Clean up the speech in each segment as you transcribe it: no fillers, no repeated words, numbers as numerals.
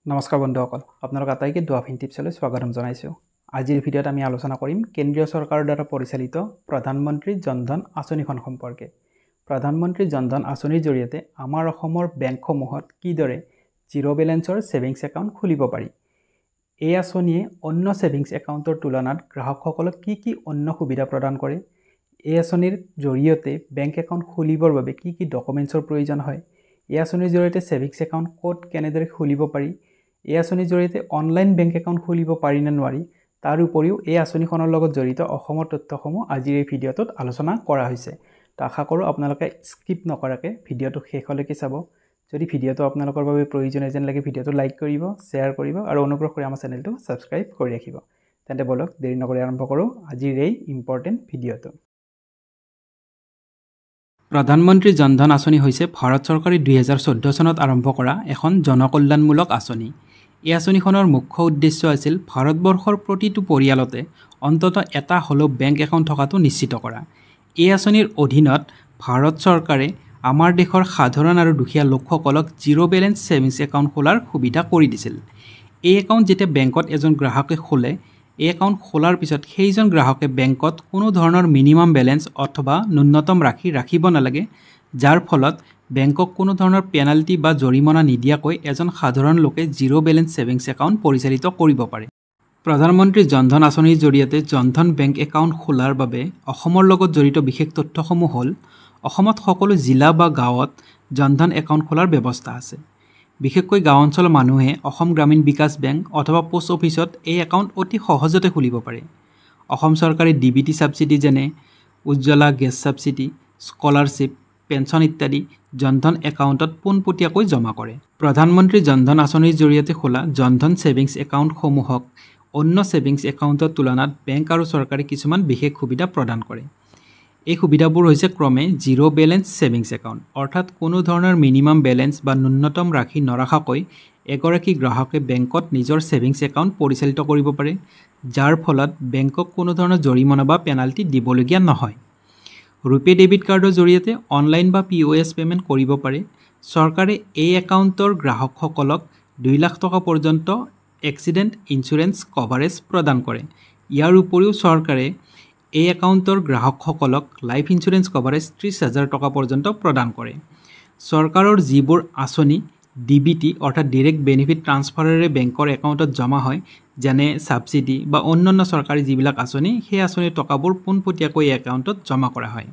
নমস্কাৰ বন্ধুসকল, আপোনালোক আটাইকে ডুৱাফিন টিপছলৈ স্বাগতম জনাইছোঁ। আজিৰ ভিডিঅ'ত আমি আলোচনা কৰিম কেন্দ্ৰীয় চৰকাৰৰ দ্বাৰা পৰিচালিত প্ৰধানমন্ত্ৰী জনধন আঁচনিখন সম্পৰ্কে। প্ৰধানমন্ত্ৰী জনধন আঁচনিৰ জৰিয়তে আমাৰ অসমৰ বেংকসমূহত কিদৰে জিৰ' বেলেঞ্চৰ ছেভিংছ একাউণ্ট খুলিব পাৰি। এই আঁচনিয়ে অন্য ছেভিংছ একাউণ্টৰ তুলনাত গ্ৰাহকসকলক কি অন্য সুবিধা প্ৰদান কৰে। এই আঁচনিৰ জৰিয়তে বেংক একাউণ্ট খুলিবৰ বাবে কি ডকুমেণ্টছৰ প্ৰয়োজন হয়। এই আঁচনিৰ জৰিয়তে ছেভিংছ একাউণ্ট ক'ত কেনেদৰে খুলিব পাৰি। এই আঁচনিৰ জৰিয়তে অনলাইন বেংক একাউণ্ট খুলিব পাৰি নে নোৱাৰি। তাৰ উপৰিও এই আঁচনিখনৰ লগত জড়িত অসমৰ তথ্যসমূহ আজিৰ এই ভিডিঅ'টোত আলোচনা কৰা হৈছে। তো আশা কৰোঁ আপোনালোকে স্কিপ নকৰাকৈ ভিডিঅ'টো শেষলৈকে চাব। যদি ভিডিঅ'টো আপোনালোকৰ বাবে প্ৰয়োজনীয় যেন লাগে ভিডিঅ'টো লাইক কৰিব, শ্বেয়াৰ কৰিব আৰু অনুগ্ৰহ কৰি আমাৰ চেনেলটো ছাবস্ক্ৰাইব কৰি ৰাখিব। তেন্তে বলক দেৰি নকৰি আৰম্ভ কৰোঁ আজিৰ এই ইম্পৰ্টেণ্ট ভিডিঅ'টো। প্ৰধানমন্ত্ৰী জনধন আঁচনি হৈছে ভাৰত চৰকাৰে 2014 চনত আৰম্ভ কৰা এখন জনকল্যাণমূলক আঁচনি। এই আঁচনিখনৰ মুখ্য উদ্দেশ্য আছিল ভাৰতবৰ্ষৰ প্ৰতিটো পৰিয়ালতে অন্ততঃ এটা হ'লেও বেংক একাউণ্ট থকাটো নিশ্চিত কৰা। এই আঁচনিৰ অধীনত ভাৰত চৰকাৰে আমাৰ দেশৰ সাধাৰণ আৰু দুখীয়া লোকসকলক জিৰ' বেলেঞ্চ ছেভিংছ একাউণ্ট খোলাৰ সুবিধা কৰি দিছিল। এই একাউণ্ট যেতিয়া বেংকত এজন গ্ৰাহকে খোলে, এই একাউণ্ট খোলাৰ পিছত সেইজন গ্ৰাহকে বেংকত কোনো ধৰণৰ মিনিমাম বেলেঞ্চ অথবা ন্যূনতম ৰাশি ৰাখিব নালাগে, যাৰ ফলত বেংকক কোনো ধৰণৰ পেনাল্টি বা জৰিমনা নিদিয়াকৈ এজন সাধাৰণ লোকে জিৰ' বেলেঞ্চ ছেভিংছ একাউণ্ট পৰিচালিত কৰিব পাৰে। প্ৰধানমন্ত্ৰী জনধন আঁচনিৰ জৰিয়তে জনধন বেংক একাউণ্ট খোলাৰ বাবে অসমৰ লগত জড়িত বিশেষ তথ্যসমূহ হ'ল অসমত সকলো জিলা বা গাঁৱত জনধন একাউণ্ট খোলাৰ ব্যৱস্থা আছে। বিশেষকৈ গাঁও অঞ্চলৰ মানুহে অসম গ্ৰামীণ বিকাশ বেংক অথবা পোষ্ট অফিচত এই একাউণ্ট অতি সহজতে খুলিব পাৰে। অসম চৰকাৰে DBT ছাবচিডি যেনে Ujjwala gas subsidy, scholarship, pension ইত্যাদি জনধন একাউণ্টত পোনপটীয়াকৈ জমা কৰে। প্ৰধানমন্ত্ৰী জনধন আঁচনিৰ জৰিয়তে খোলা জনধন ছেভিংছ একাউণ্টসমূহক অন্য ছেভিংছ একাউণ্টৰ তুলনাত বেংক আৰু চৰকাৰে কিছুমান বিশেষ সুবিধা প্ৰদান কৰে। এই সুবিধাবোৰ হৈছে ক্ৰমে জিৰ' বেলেঞ্চ ছেভিংছ একাউণ্ট, অৰ্থাৎ কোনো ধৰণৰ মিনিমাম বেলেঞ্চ বা ন্যূনতম ৰাশি নৰখাকৈ এগৰাকী গ্ৰাহকে বেংকত নিজৰ ছেভিংছ একাউণ্ট পৰিচালিত কৰিব পাৰে, যাৰ ফলত বেংকক কোনো ধৰণৰ জৰিমনা বা পেনাল্টি দিবলগীয়া নহয়। ৰুপে ডেবিট কাৰ্ডৰ জৰিয়তে অনলাইন বা POS পে'মেণ্ট কৰিব পাৰে। চৰকাৰে এই একাউণ্টৰ গ্ৰাহকসকলক 2 লাখ টকা পৰ্যন্ত এক্সিডেণ্ট ইঞ্চুৰেঞ্চ কভাৰেজ প্ৰদান কৰে। ইয়াৰ উপৰিও চৰকাৰে এই একাউণ্টৰ গ্ৰাহকসকলক লাইফ ইঞ্চুৰেঞ্চ কভাৰেজ 30,000 টকা পৰ্যন্ত প্ৰদান কৰে। চৰকাৰৰ যিবোৰ আঁচনি DBT অৰ্থাৎ ডিৰেক্ট বেনিফিট ট্ৰান্সফাৰেৰে বেংকৰ একাউণ্টত জমা হয়, যেনে ছাবচিডি বা অন্যান্য চৰকাৰী যিবিলাক আঁচনি, সেই আঁচনিৰ টকাবোৰ পোনপটীয়াকৈ এই একাউণ্টত জমা কৰা হয়।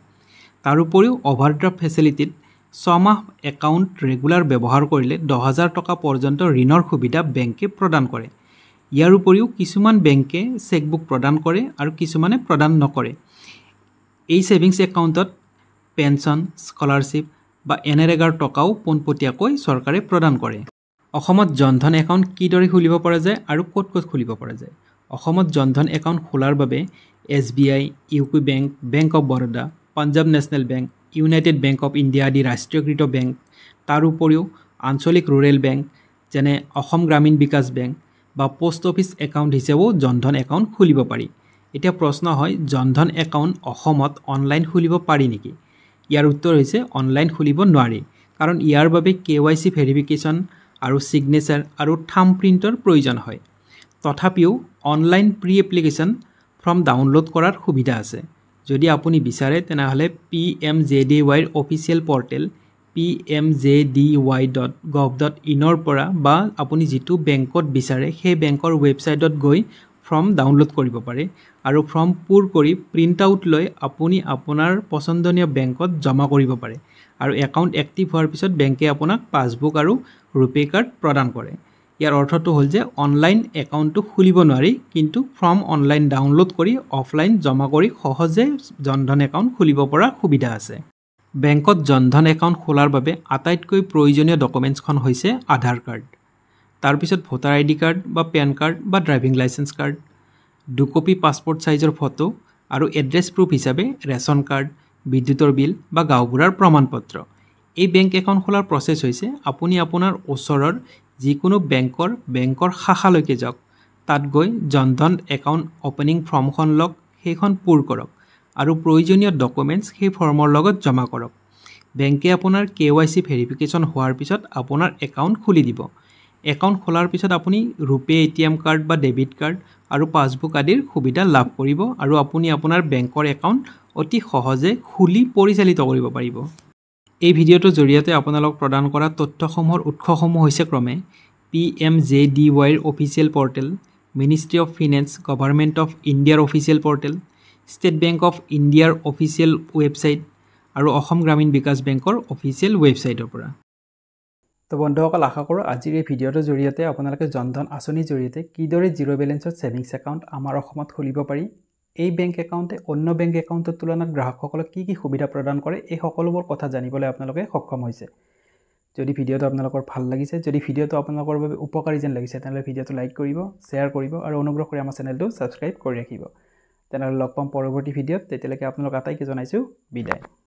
তাৰ উপৰিও অভাৰড্ৰাফ্ট ফেচিলিটিত 6 মাহ একাউণ্ট ৰেগুলাৰ ব্যৱহাৰ কৰিলে 10,000 টকা পৰ্যন্ত ঋণৰ সুবিধা বেংকে প্ৰদান কৰে। ইয়াৰ উপৰিও কিছুমান বেংকে চেকবুক প্ৰদান কৰে আৰু কিছুমানে প্ৰদান নকৰে। এই ছেভিংছ একাউণ্টত পেঞ্চন, স্কলাৰশ্বিপ বা NREGAৰ টকাও পোনপটীয়াকৈ চৰকাৰে প্ৰদান কৰে। অসমত জনধন একাউণ্ট কিদৰে খুলিব পৰা যায় আৰু ক'ত খুলিব পৰা যায়। অসমত জনধন একাউণ্ট খোলাৰ বাবে SBI, UCO bank, bank of Baroda, Punjab national bank, United bank of India আদি ৰাষ্ট্ৰীয়কৃত বেংক, তাৰ উপৰিও আঞ্চলিক ৰুৰেল বেংক যেনে অসম গ্ৰামীণ বিকাশ বেংক বা পোষ্ট অফিচ একাউণ্ট হিচাপেও জনধন একাউণ্ট খুলিব পাৰি। এতিয়া প্ৰশ্ন হয়, জনধন একাউণ্ট অসমত অনলাইন খুলিব পাৰি নেকি? ইয়াৰ উত্তৰ হৈছে অনলাইন খুলিব নোৱাৰি, কাৰণ ইয়াৰ বাবে KYC ভেৰিফিকেশ্যন আৰু ছিগনেচাৰ আৰু থাম্ব প্ৰিণ্টৰ প্ৰয়োজন হয়। তথাপিও online pre application form download কৰাৰ সুবিধা আছে। যদি আপুনি বিচাৰে তেনেহ'লে PMJDYৰ অফিচিয়েল পৰ্টেল pmjdy.gov.in পৰা বা আপুনি যিটো বেংকত বিচাৰে সেই বেংকৰ ৱেবছাইটত গৈ ফৰ্ম ডাউনলোড কৰিব পাৰে আৰু ফৰ্ম পূৰ কৰি প্ৰিণ্ট আউট লৈ আপুনি আপোনাৰ পচন্দনীয় বেংকত জমা কৰিব পাৰে আৰু একাউণ্ট এক্টিভ হোৱাৰ পিছত বেংকে আপোনাক পাছবুক আৰু ৰুপে কাৰ্ড প্ৰদান কৰে। ইয়াৰ অৰ্থটো হ'ল যে অনলাইন একাউণ্টটো খুলিব নোৱাৰি, কিন্তু ফৰ্ম অনলাইন ডাউনলোড কৰি অফলাইন জমা কৰি সহজে জনধন একাউণ্ট খুলিব পৰা সুবিধা আছে। বেংকত জনধন একাউণ্ট খোলাৰ বাবে আটাইতকৈ প্ৰয়োজনীয় ডকুমেণ্টছখন হৈছে আধাৰ কাৰ্ড, তাৰপিছত ভোটাৰ ID কাৰ্ড বা পেন কাৰ্ড বা driving licence card, 2 copy passport ছাইজৰ ফটো আৰু এড্ৰেছ প্ৰুফ হিচাপে ৰেচন কাৰ্ড, বিদ্যুতৰ বিল বা গাঁওবুঢ়াৰ প্ৰমাণপত্ৰ। এই বেংক একাউণ্ট খোলাৰ প্ৰচেছ হৈছে আপুনি আপোনাৰ ওচৰৰ যিকোনো বেংকৰ শাখালৈকে যাওক, তাত গৈ জনধন একাউণ্ট অপেনিং ফৰ্মখন লওক, সেইখন পূৰ কৰক আৰু প্ৰয়োজনীয় ডকুমেণ্টছ সেই ফৰ্মৰ লগত জমা কৰক। বেংকে আপোনাৰ KYC ভেৰিফিকেশ্যন হোৱাৰ পিছত আপোনাৰ একাউণ্ট খুলি দিব। একাউণ্ট খোলাৰ পিছত আপুনি ৰুপে ATM কাৰ্ড বা ডেবিট কাৰ্ড আৰু পাছবুক আদিৰ সুবিধা লাভ কৰিব আৰু আপুনি আপোনাৰ বেংকৰ একাউণ্ট অতি সহজে খুলি পৰিচালিত কৰিব পাৰিব। এই ভিডিঅ'টোৰ জৰিয়তে আপোনালোক প্ৰদান কৰা তথ্যসমূহৰ উৎসসমূহ হৈছে ক্ৰমে PMJDYৰ official portal, Ministry of Finance, Government of ইণ্ডিয়াৰ official portal, State Bank of ইণ্ডিয়াৰ অফিচিয়েল ৱেবছাইট আৰু অসম গ্ৰামীণ বিকাশ বেংকৰ অফিচিয়েল ৱেবছাইটৰ পৰা। তো বন্ধুসকল, আশা কৰোঁ আজিৰ এই ভিডিঅ'টোৰ জৰিয়তে আপোনালোকে জনধন আঁচনিৰ জৰিয়তে কিদৰে জিৰ' বেলেঞ্চত ছেভিংছ একাউণ্ট আমাৰ অসমত খুলিব পাৰি, এই বেংক একাউণ্টে অন্য বেংক একাউণ্টৰ তুলনাত গ্ৰাহকসকলক কি সুবিধা প্ৰদান কৰে, এই সকলোবোৰ কথা জানিবলৈ আপোনালোকে সক্ষম হৈছে। যদি ভিডিঅ'টো আপোনালোকৰ ভাল লাগিছে, যদি ভিডিঅ'টো আপোনালোকৰ বাবে উপকাৰী যেন লাগিছে, তেনেহ'লে ভিডিঅ'টো লাইক কৰিব, শ্বেয়াৰ কৰিব আৰু অনুগ্ৰহ কৰি আমাৰ চেনেলটো ছাবস্ক্ৰাইব কৰি ৰাখিব। তেনেহ'লে লগ পাম পৰৱৰ্তী ভিডিঅ'ত। তেতিয়ালৈকে আপোনালোক আটাইকে জনাইছোঁ বিদায়।